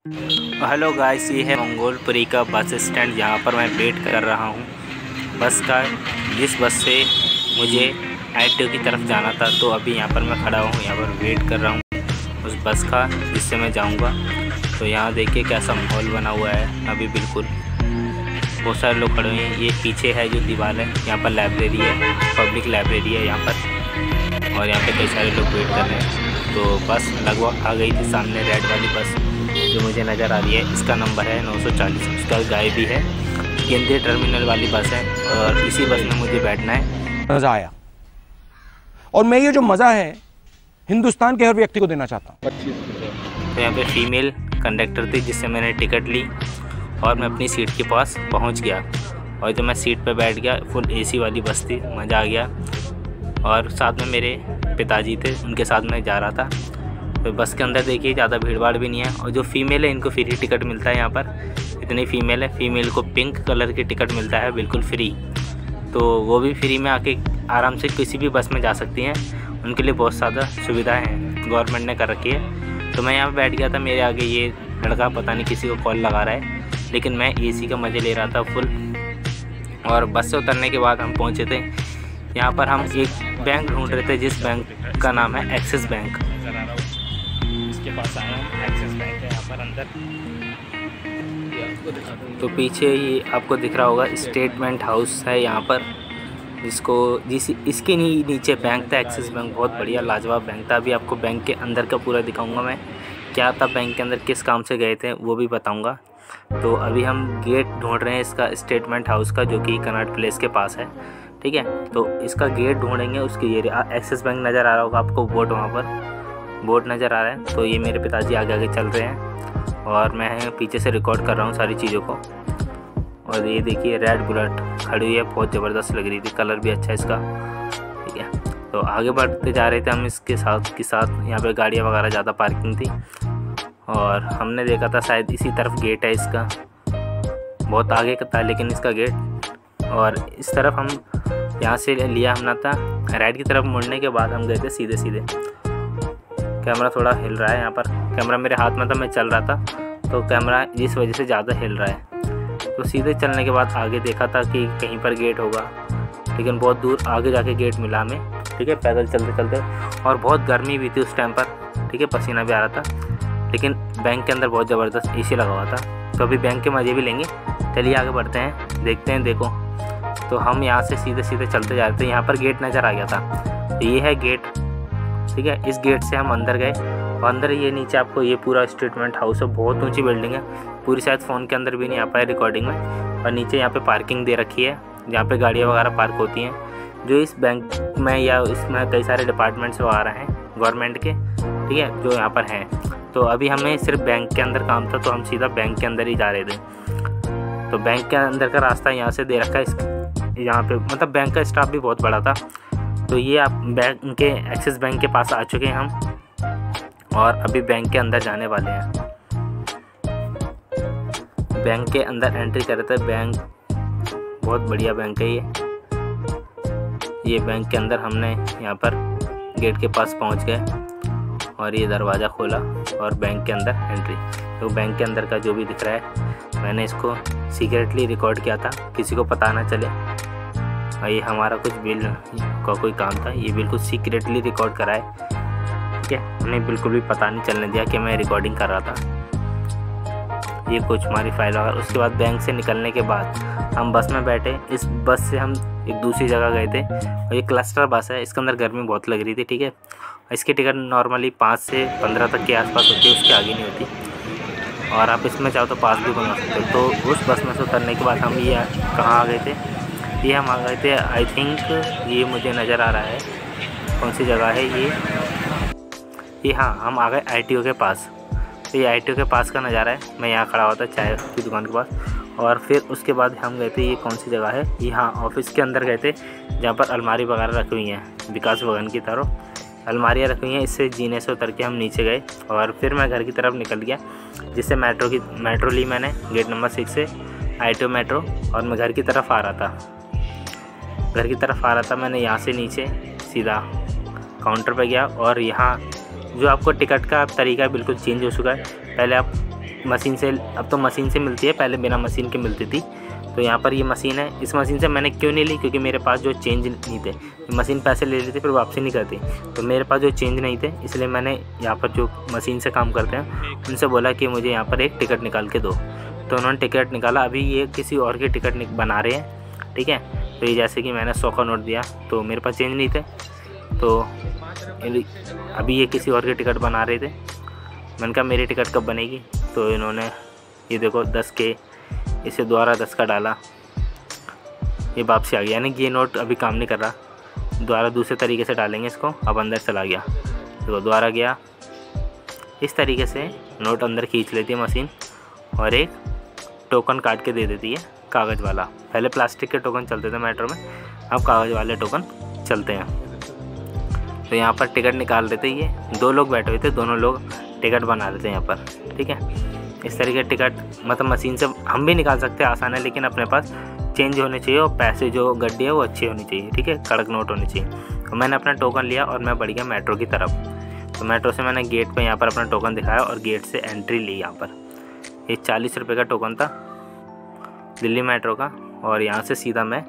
Hello guys, ये है मंगोलपुरी का बस स्टैंड जहाँ पर मैं वेट कर रहा हूँ बस का। जिस बस से मुझे ITO की तरफ जाना था, तो अभी यहाँ पर मैं खड़ा हूँ, यहाँ पर वेट कर रहा हूँ उस बस का जिससे मैं जाऊँगा। तो यहाँ देखिए कैसा माहौल बना हुआ है। अभी बिल्कुल बहुत सारे लोग खड़े हुए हैं। ये पीछे है जो दीवार है, यहाँ पर लाइब्रेरी है, पब्लिक लाइब्रेरी है यहाँ पर, और यहाँ पे कई सारे लोग वेट कर रहे हैं। तो बस लगभग आ गई थी सामने रेड वाली बस जो मुझे नज़र आ रही है। इसका नंबर है 940। उसका गाय भी है, केंद्रीय टर्मिनल वाली बस है, और इसी बस में मुझे बैठना है। मज़ा आया, और मैं ये जो मज़ा है हिंदुस्तान के हर व्यक्ति को देना चाहता हूँ। तो यहाँ पे फीमेल कंडक्टर थी जिससे मैंने टिकट ली और मैं अपनी सीट के पास पहुँच गया। और जब मैं सीट पे बैठ गया, फुल AC वाली बस थी, मज़ा आ गया। और साथ में मेरे पिताजी थे, उनके साथ मैं जा रहा था। तो बस के अंदर देखिए ज़्यादा भीड़ भाड़ भी नहीं है, और जो फीमेल है इनको फ्री टिकट मिलता है यहाँ पर। इतनी फीमेल है, फीमेल को पिंक कलर की टिकट मिलता है बिल्कुल फ्री। तो वो भी फ्री में आके आराम से किसी भी बस में जा सकती हैं। उनके लिए बहुत ज़्यादा सुविधाएं हैं गवर्नमेंट ने कर रखी है। तो मैं यहाँ पर बैठ गया था, मेरे आगे ये लड़का पता नहीं किसी को कॉल लगा रहा है, लेकिन मैं AC का मज़े ले रहा था फुल। और बस से उतरने के बाद हम पहुँचे थे यहाँ पर। हम एक बैंक ढूंढ रहे थे जिस बैंक का नाम है एक्सिस बैंक। इसके पास आए हैं, एक्सिस बैंक है यहाँ पर अंदर। तो पीछे ये आपको दिख रहा होगा स्टेटमेंट हाउस है यहाँ पर, इसके नीचे बैंक था एक्सिस बैंक। बहुत बढ़िया लाजवाब बैंक था। अभी आपको बैंक के अंदर का पूरा दिखाऊंगा मैं, क्या था बैंक के अंदर, किस काम से गए थे वो भी बताऊंगा। तो अभी हम गेट ढूंढ रहे हैं इसका, स्टेटमेंट हाउस का, जो कि कनॉट प्लेस के पास है, ठीक है। तो इसका गेट ढूंढेंगे। उसके ये एक्सिस बैंक नज़र आ रहा होगा आपको, बोर्ड वहाँ पर बोर्ड नज़र आ रहा है। तो ये मेरे पिताजी आगे आगे चल रहे हैं और मैं पीछे से रिकॉर्ड कर रहा हूँ सारी चीज़ों को। और ये देखिए रेड बुलेट खड़ी हुई है, बहुत ज़बरदस्त लग रही थी, कलर भी अच्छा है इसका, ठीक है। तो आगे बढ़ते जा रहे थे हम इसके साथ यहाँ पे गाड़ियाँ वगैरह ज़्यादा पार्किंग थी, और हमने देखा था शायद इसी तरफ गेट है इसका, बहुत आगे का था लेकिन इसका गेट। और इस तरफ हम यहाँ से लिया हमने था, राइट की तरफ मुड़ने के बाद हम गए थे सीधे सीधे। कैमरा थोड़ा हिल रहा है यहाँ पर, कैमरा मेरे हाथ में था, मैं चल रहा था, तो कैमरा इस वजह से ज़्यादा हिल रहा है। तो सीधे चलने के बाद आगे देखा था कि कहीं पर गेट होगा, लेकिन बहुत दूर आगे जाके गेट मिला हमें, ठीक है, पैदल चलते चलते। और बहुत गर्मी भी थी उस टाइम पर, ठीक है, पसीना भी आ रहा था, लेकिन बैंक के अंदर बहुत ज़बरदस्त AC लगा हुआ था। तो अभी बैंक के मज़े भी लेंगे। चलिए आगे बढ़ते हैं, देखते हैं। देखो, तो हम यहाँ से सीधे सीधे चलते जा रहे थे, यहाँ पर गेट नज़र आ गया था। तो ये है गेट, ठीक है। इस गेट से हम अंदर गए, और अंदर ये नीचे आपको ये पूरा स्टेटमेंट हाउस है, बहुत ऊंची बिल्डिंग है, पूरी शायद फ़ोन के अंदर भी नहीं आ पाए रिकॉर्डिंग में। और नीचे यहाँ पे पार्किंग दे रखी है, जहाँ पे गाड़ियाँ वगैरह पार्क होती हैं, जो इस बैंक में या इसमें कई सारे डिपार्टमेंट्स वगैरह हैं गवर्नमेंट के, ठीक है, जो यहाँ पर हैं। तो अभी हमें सिर्फ बैंक के अंदर काम था, तो हम सीधा बैंक के अंदर ही जा रहे थे। तो बैंक के अंदर का रास्ता यहाँ से दे रखा है, यहाँ पे मतलब बैंक का स्टाफ भी बहुत बड़ा था। तो ये आप बैंक के एक्सिस बैंक के पास आ चुके हैं हम, और अभी बैंक के अंदर जाने वाले हैं। बैंक के अंदर एंट्री कर रहे थे। बैंक बहुत बढ़िया बैंक है ये बैंक के अंदर हमने यहाँ पर गेट के पास पहुँच गए, और ये दरवाज़ा खोला और बैंक के अंदर एंट्री। तो बैंक के अंदर का जो भी दिख रहा है, मैंने इसको सीक्रेटली रिकॉर्ड किया था, किसी को पता ना चले। और ये हमारा कुछ बिल का कोई काम था, ये बिल्कुल सीक्रेटली रिकॉर्ड करा है, ठीक है। उन्हें बिल्कुल भी पता नहीं चलने दिया कि मैं रिकॉर्डिंग कर रहा था। ये कुछ हमारी फाइल वगैरह। उसके बाद बैंक से निकलने के बाद हम बस में बैठे। इस बस से हम एक दूसरी जगह गए थे, और ये क्लस्टर बस है, इसके अंदर गर्मी बहुत लग रही थी, ठीक है। इसकी टिकट नॉर्मली 5 से 15 तक के आसपास होती है, उसके आगे नहीं होती। और आप इसमें चाहो तो पास भी बनवा सकते हो। तो उस बस में से उतरने के बाद हम ये कहाँ आ गए थे, ये हम आ गए थे, आई थिंक ये मुझे नज़र आ रहा है कौन सी जगह है ये हाँ, हम आ गए ITO के पास। तो ये ITO के पास का नज़ारा है। मैं यहाँ खड़ा हुआ था चाय की दुकान के पास, और फिर उसके बाद हम गए थे, ये कौन सी जगह है, ये हाँ, ऑफिस के अंदर गए थे, जहाँ पर अलमारी वगैरह रखी हुई हैं, विकास भवन की तरह अलमारियाँ रखी हुई हैं। इससे जीने से उतर के हम नीचे गए, और फिर मैं घर की तरफ निकल गया, जिससे मेट्रो ली मैंने गेट नंबर 6 से, ITO मेट्रो। और मैं घर की तरफ आ रहा था। मैंने यहाँ से नीचे सीधा काउंटर पर गया, और यहाँ जो आपको टिकट का तरीका बिल्कुल चेंज हो चुका है। पहले आप मशीन से, अब तो मशीन से मिलती है, पहले बिना मशीन के मिलती थी। तो यहाँ पर ये मशीन है। इस मशीन से मैंने क्यों नहीं ली, क्योंकि मेरे पास जो चेंज नहीं थे, मशीन पैसे ले लेती फिर वापसी नहीं करती, तो मेरे पास जो चेंज नहीं थे, इसलिए मैंने यहाँ पर जो मशीन से काम करते हैं उनसे बोला कि मुझे यहाँ पर एक टिकट निकाल के दो। तो उन्होंने टिकट निकाला। अभी ये किसी और की टिकट बना रहे हैं, ठीक है। तो ये जैसे कि मैंने 100 का नोट दिया तो मेरे पास चेंज नहीं थे, तो अभी ये किसी और की टिकट बना रहे थे। मैंने कहा मेरी टिकट कब बनेगी, तो इन्होंने ये देखो 10 के इसे दोबारा 10 का डाला, ये वापसी आ गया, यानी कि ये नोट अभी काम नहीं कर रहा। दोबारा दूसरे तरीके से डालेंगे इसको, अब अंदर चला गया, देखो दोबारा गया। इस तरीके से नोट अंदर खींच लेती है मशीन और एक टोकन काट के दे देती है, कागज़ वाला। पहले प्लास्टिक के टोकन चलते थे मेट्रो में, अब कागज़ वाले टोकन चलते हैं। तो यहाँ पर टिकट निकाल रहे थे, ये 2 लोग बैठे हुए थे, दोनों लोग टिकट बना रहे थे यहाँ पर, ठीक है। इस तरीके टिकट मतलब मशीन से हम भी निकाल सकते हैं, आसान है, लेकिन अपने पास चेंज होने चाहिए और पैसे जो गड्डी है वो अच्छी होनी चाहिए, ठीक है, कड़क नोट होनी चाहिए। तो मैंने अपना टोकन लिया और मैं बढ़ गया मेट्रो की तरफ। तो मेट्रो से मैंने गेट पे यहाँ पर अपना टोकन दिखाया और गेट से एंट्री ली। यहाँ पर ये 40 रुपये का टोकन था दिल्ली मेट्रो का, और यहाँ से सीधा मैं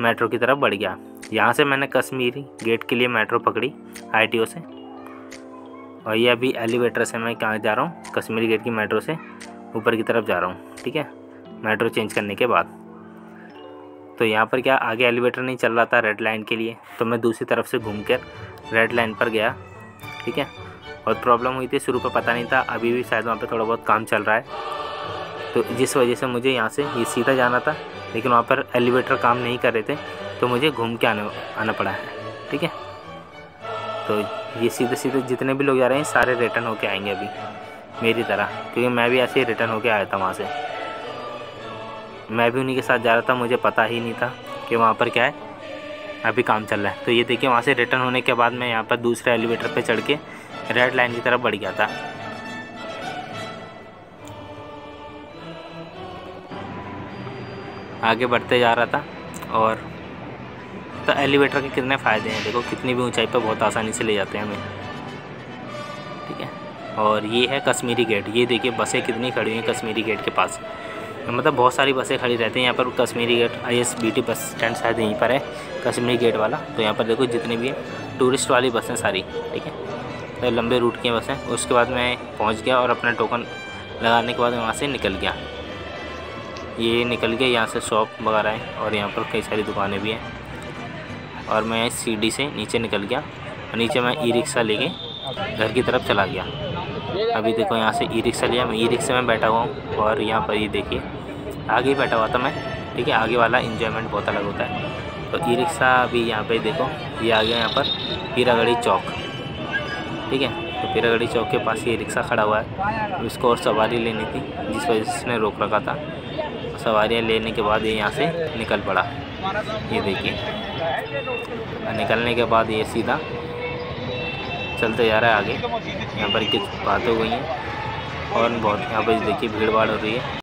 मेट्रो की तरफ बढ़ गया। यहाँ से मैंने कश्मीरी गेट के लिए मेट्रो पकड़ी ITO से, और ये अभी एलिवेटर से मैं कहाँ जा रहा हूँ, कश्मीरी गेट की मेट्रो से ऊपर की तरफ जा रहा हूँ, ठीक है, मेट्रो चेंज करने के बाद। तो यहाँ पर क्या आगे एलिवेटर नहीं चल रहा था रेड लाइन के लिए, तो मैं दूसरी तरफ से घूम कर रेड लाइन पर गया, ठीक है। और प्रॉब्लम हुई थी, शुरू पर पता नहीं था, अभी भी शायद वहाँ पे थोड़ा बहुत काम चल रहा है, तो जिस वजह से मुझे यहाँ से ये सीधा जाना था, लेकिन वहाँ पर एलिवेटर काम नहीं कर रहे थे, तो मुझे घूम के आना पड़ा है, ठीक है। तो ये सीधे सीधे जितने भी लोग जा रहे हैं सारे रिटर्न होके आएंगे अभी मेरी तरह, क्योंकि मैं भी ऐसे ही रिटर्न होके आया था वहाँ से। मैं भी उन्हीं के साथ जा रहा था, मुझे पता ही नहीं था कि वहाँ पर क्या है, अभी काम चल रहा है। तो ये देखिए वहाँ से रिटर्न होने के बाद मैं यहाँ पर दूसरे एलिवेटर पे चढ़ के रेड लाइन की तरफ बढ़ गया था। आगे बढ़ते जा रहा था। और तो एलिवेटर के कितने फ़ायदे हैं, देखो कितनी भी ऊंचाई पर बहुत आसानी से ले जाते हैं हमें, ठीक है। और ये है कश्मीरी गेट, ये देखिए बसें कितनी खड़ी हुई हैं कश्मीरी गेट के पास, मतलब बहुत सारी बसें खड़ी रहती हैं यहाँ पर। Kashmiri Gate ISBT bus stand शायद यहीं पर है, कश्मीरी गेट वाला। तो यहाँ पर देखो जितनी भी है टूरिस्ट वाली बसें सारी, ठीक है, तो लंबे रूट की बसें। उसके बाद मैं पहुँच गया और अपना टोकन लगाने के बाद वहाँ से निकल गया। ये निकल गया, यहाँ से शॉप वगैरह है और यहाँ पर कई सारी दुकानें भी हैं। और मैं सीढ़ी से नीचे निकल गया और नीचे मैं ई-रिक्शा लेके घर की तरफ चला गया। अभी देखो यहाँ से ई-रिक्शा लिया, मैं ई-रिक्शा में बैठा हुआ हूँ और यहाँ पर ये देखिए आगे ही बैठा हुआ था मैं, ठीक है। आगे वाला इन्जॉयमेंट बहुत अलग होता है। तो ई-रिक्शा अभी यहाँ पे देखो ये आ गया यहाँ पर पीरागढ़ी चौक, ठीक है। तो पीरागढ़ी चौक के पास ये रिक्शा खड़ा हुआ है, इसको और सवारी लेनी थी जिस वजह से इसने रोक रखा था। सवारियाँ लेने के बाद ये यहाँ से निकल पड़ा, ये देखिए। निकलने के बाद ये सीधा चलते जा रहा है आगे। यहाँ पर कुछ बातें हुई हैं और बहुत यहाँ पर देखिए भीड़ भाड़ हो रही है।